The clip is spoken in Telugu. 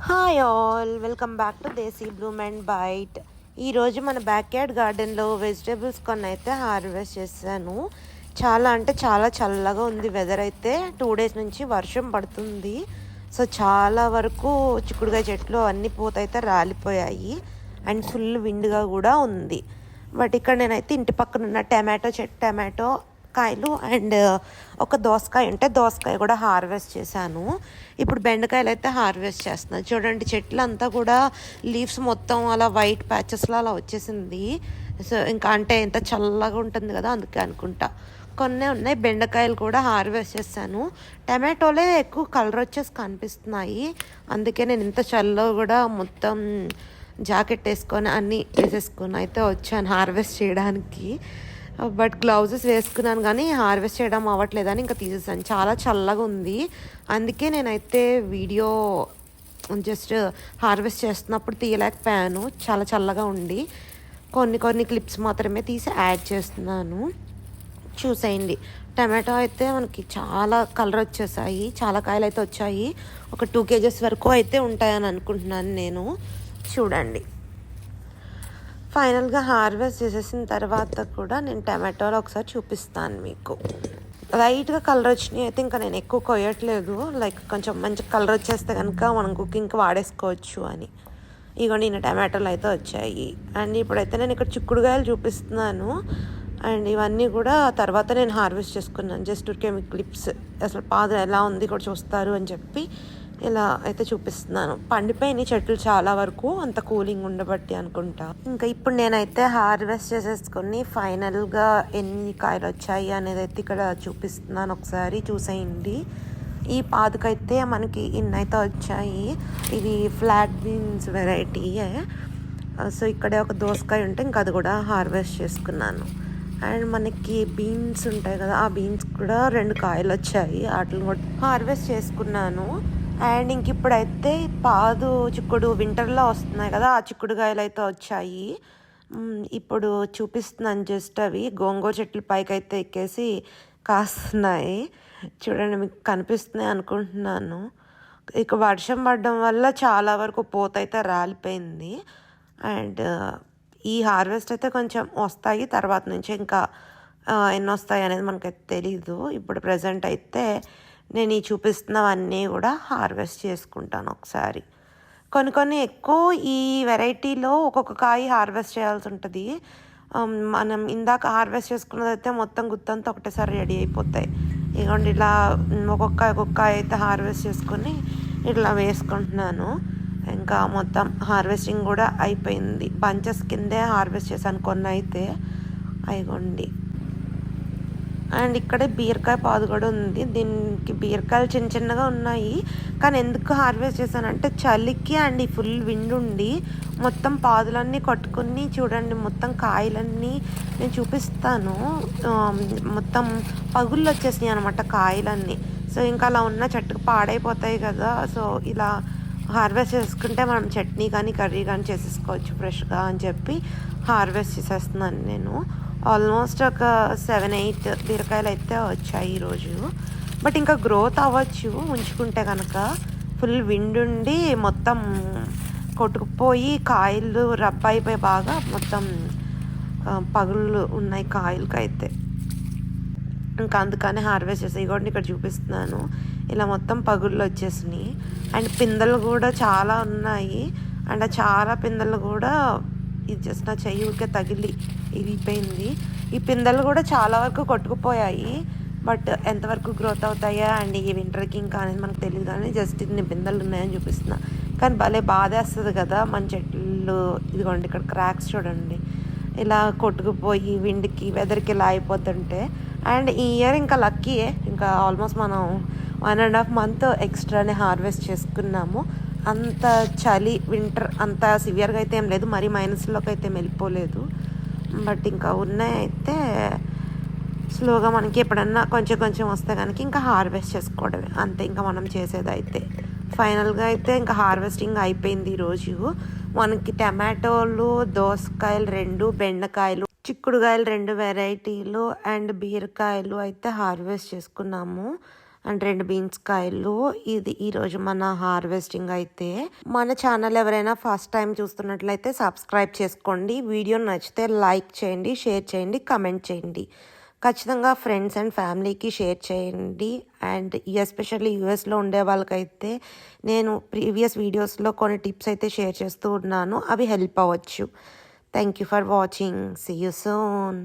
Hi all, welcome back to Desi bloom and bite. ఈరోజు మన బ్యాక్ యార్డ్ గార్డెన్లో వెజిటేబుల్స్ కొన్ని అయితే హార్వెస్ట్ చేశాను. చాలా అంటే చాలా చల్లగా ఉంది వెదర్ అయితే. 2 days నుంచి వర్షం పడుతుంది. సో చాలా వరకు చిక్కుడుకాయ చెట్లు అన్ని పూతైతే రాలిపోయాయి అండ్ ఫుల్ విండ్గా కూడా ఉంది. బట్ ఇక్కడ నేనైతే ఇంటి పక్కన ఉన్న టమాటో కాయలు అండ్ ఒక దోసకాయ ఉంటే దోసకాయ కూడా హార్వెస్ట్ చేశాను. ఇప్పుడు బెండకాయలు అయితే హార్వెస్ట్ చేస్తున్నాను. చూడండి, చెట్లు అంతా కూడా లీవ్స్ మొత్తం అలా వైట్ ప్యాచెస్లో అలా వచ్చేసింది. సో ఇంకా అంటే ఎంత చల్లగా ఉంటుంది కదా, అందుకే అనుకుంటా. కొన్ని ఉన్నాయి. బెండకాయలు కూడా హార్వెస్ట్ చేశాను. టమాటోలే ఎక్కువ కలర్ వచ్చేసి కనిపిస్తున్నాయి. అందుకే నేను ఇంత చల్లగా కూడా మొత్తం జాకెట్ వేసుకొని అన్నీ వేసేసుకొని అయితే వచ్చాను హార్వెస్ట్ చేయడానికి. బట్ గ్లౌజెస్ వేసుకున్నాను కానీ హార్వెస్ట్ చేయడం అవ్వట్లేదని ఇంకా తీసేసాను. చాలా చల్లగా ఉంది. అందుకే నేనైతే వీడియో జస్ట్ హార్వెస్ట్ చేస్తున్నప్పుడు తీయలేకపోయాను, చాలా చల్లగా ఉండి. కొన్ని క్లిప్స్ మాత్రమే తీసి యాడ్ చేస్తున్నాను. చూసేయండి, టమాటో అయితే మనకి చాలా కలర్ వచ్చేసాయి. చాలా కాయలు అయితే వచ్చాయి. ఒక 2 kgs వరకు అయితే ఉంటాయని అనుకుంటున్నాను నేను. చూడండి, ఫైనల్గా హార్వెస్ట్ చేసేసిన తర్వాత కూడా నేను టమాటోలో ఒకసారి చూపిస్తాను మీకు. లైట్గా కలర్ వచ్చినాయి అయితే ఇంకా నేను ఎక్కువ కొయ్యట్లేదు. లైక్ కొంచెం మంచి కలర్ వచ్చేస్తే కనుక మనం కుకింగ్కి వాడేసుకోవచ్చు అని. ఇగో నేను టమాటోలు అయితే వచ్చాయి. అండ్ ఇప్పుడైతే నేను ఇక్కడ చిక్కుడుకాయలు చూపిస్తున్నాను. అండ్ ఇవన్నీ కూడా తర్వాత నేను హార్వెస్ట్ చేసుకున్నాను. జస్ట్ క్లిప్స్ అసలు పాదు ఎలా ఉంది కూడా చూస్తారు అని చెప్పి ఇలా అయితే చూపిస్తున్నాను. పండిపోయినాయి చెట్లు చాలా వరకు, అంత కూలింగ్ ఉండబట్టి అనుకుంటా. ఇంకా ఇప్పుడు నేనైతే హార్వెస్ట్ చేసేసుకొని ఫైనల్గా ఎన్ని కాయలు వచ్చాయి అనేది అయితే ఇక్కడ చూపిస్తున్నాను. ఒకసారి చూసేయండి. ఈ పాదుకైతే మనకి ఇన్నైతే వచ్చాయి. ఇది ఫ్లాట్ బీన్స్ వెరైటీయే. సో ఇక్కడే ఒక దోసకాయ ఉంటే ఇంకా అది కూడా హార్వెస్ట్ చేసుకున్నాను. అండ్ మనకి బీన్స్ ఉంటాయి కదా, ఆ బీన్స్ కూడా 2 కాయలు వచ్చాయి. వాటిని కూడా హార్వెస్ట్ చేసుకున్నాను. అండ్ ఇంక ఇప్పుడైతే పాదు చిక్కుడు వింటర్లో వస్తున్నాయి కదా, ఆ చిక్కుడుకాయలు అయితే వచ్చాయి. ఇప్పుడు చూపిస్తున్నాను. జస్ట్ అవి గోంగూర చెట్లు పైకి అయితే ఎక్కేసి కాస్తున్నాయి. చూడండి, మీకు కనిపిస్తున్నాయి అనుకుంటున్నాను. ఇక వర్షం పడడం వల్ల చాలా వరకు పూత అయితే రాలిపోయింది. అండ్ ఈ హార్వెస్ట్ అయితే కొంచెం వస్తాయి, తర్వాత నుంచి ఇంకా ఎన్ని వస్తాయి అనేది మనకైతే తెలీదు. ఇప్పుడు ప్రజెంట్ అయితే నేను ఈ చూపిస్తున్నవన్నీ కూడా హార్వెస్ట్ చేసుకుంటాను ఒకసారి. కొన్ని ఎక్కువ ఈ వెరైటీలో ఒక్కొక్క కాయ హార్వెస్ట్ చేయాల్సి ఉంటుంది. మనం ఇందాక హార్వెస్ట్ చేసుకున్నదైతే మొత్తం గుత్తంతా ఒకటేసారి రెడీ అయిపోతాయి. ఇదిగోండి, ఇలా ఒక్కొక్క కాయ అయితే హార్వెస్ట్ చేసుకొని ఇట్లా వేసుకుంటున్నాను. ఇంకా మొత్తం హార్వెస్టింగ్ కూడా అయిపోయింది. బంచెస్ కిందే హార్వెస్ట్ చేశాను కొన్ని అయితే. అయిగోండి. అండ్ ఇక్కడే బీరకాయ పాదు కూడా ఉంది. దీనికి బీరకాయలు చిన్నగా ఉన్నాయి. కానీ ఎందుకు హార్వెస్ట్ చేశానంటే చలికి అండ్ ఈ ఫుల్ విండ్ ఉండి మొత్తం పాదులన్నీ కొట్టుకుని, చూడండి మొత్తం కాయలన్నీ నేను చూపిస్తాను. మొత్తం పగుళ్ళు వచ్చేసినాయి అనమాట కాయలన్నీ. సో ఇంకా అలా ఉన్న చెట్టుకు పాడైపోతాయి కదా. సో ఇలా హార్వెస్ట్ చేసుకుంటే మనం చట్నీ కానీ కర్రీ కానీ చేసేసుకోవచ్చు ఫ్రెష్గా అని చెప్పి హార్వెస్ట్ చేసేస్తున్నాను నేను. ఆల్మోస్ట్ ఒక 7-8 బీరకాయలు అయితే వచ్చాయి ఈరోజు. బట్ ఇంకా గ్రోత్ అవ్వచ్చు ఉంచుకుంటే కనుక. ఫుల్ విండ్ ఉండి మొత్తం కొట్టుకుపోయి కాయలు రబ్ అయిపోయి బాగా మొత్తం పగుళ్ళు ఉన్నాయి కాయలకైతే. ఇంకా అందుకని హార్వెస్ట్ చేసి ఇగోండి ఇక్కడ చూపిస్తున్నాను. ఇలా మొత్తం పగుళ్ళు వచ్చేసినాయి. అండ్ పిందెలు కూడా చాలా ఉన్నాయి. అండ్ చాలా పిందెలు కూడా ఇది జస్ట్ నా చెయ్యికే తగిలి ఇరిగిపోయింది. ఈ పిందెలు కూడా చాలా వరకు కొట్టుకుపోయాయి. బట్ ఎంతవరకు గ్రోత్ అవుతాయా అండ్ ఈ వింటర్కి ఇంకా అనేది మనకు తెలియదు. కానీ జస్ట్ ఇన్ని పిందెలు ఉన్నాయని చూపిస్తున్నా. కానీ భలే బాధేస్తుంది కదా మన చెట్లు. ఇదిగోండి ఇక్కడ క్రాక్స్ చూడండి, ఇలా కొట్టుకుపోయి విండ్కి వెదర్కి ఇలా అయిపోతుంటే. అండ్ ఈ ఇయర్ ఇంకా లక్కీయే, ఇంకా ఆల్మోస్ట్ మనం 1.5 month ఎక్స్ట్రానే హార్వెస్ట్ చేసుకున్నాము. అంత చలి వింటర్ అంత సివియర్గా అయితే ఏం లేదు, మరీ మైనస్లోకి అయితే వెళ్ళిపోలేదు. బట్ ఇంకా ఉన్నాయి అయితే స్లోగా మనకి ఎప్పుడన్నా కొంచెం వస్తే కనుక ఇంకా హార్వెస్ట్ చేసుకోవడమే అంతే ఇంకా మనం చేసేది అయితే. ఫైనల్గా అయితే ఇంకా హార్వెస్టింగ్ అయిపోయింది ఈరోజు. మనకి టమాటోలు, దోసకాయలు 2, బెండకాయలు, చిక్కుడుకాయలు 2 వెరైటీలు అండ్ బీరకాయలు అయితే హార్వెస్ట్ చేసుకున్నాము. అండ్ 2 బీన్స్ కాయలు. ఇది ఈరోజు మన హార్వెస్టింగ్ అయితే. మన ఛానల్ ఎవరైనా ఫస్ట్ టైం చూస్తున్నట్లయితే సబ్స్క్రైబ్ చేసుకోండి. వీడియో నచ్చితే లైక్ చేయండి, షేర్ చేయండి, కమెంట్ చేయండి. ఖచ్చితంగా ఫ్రెండ్స్ అండ్ ఫ్యామిలీకి షేర్ చేయండి. అండ్ ఎస్పెషల్లీ యూఎస్లో ఉండే వాళ్ళకైతే నేను ప్రీవియస్ వీడియోస్లో కొన్ని టిప్స్ అయితే షేర్ చేస్తూ ఉన్నాను, అవి హెల్ప్ అవ్వచ్చు. Thank you for watching. See you soon.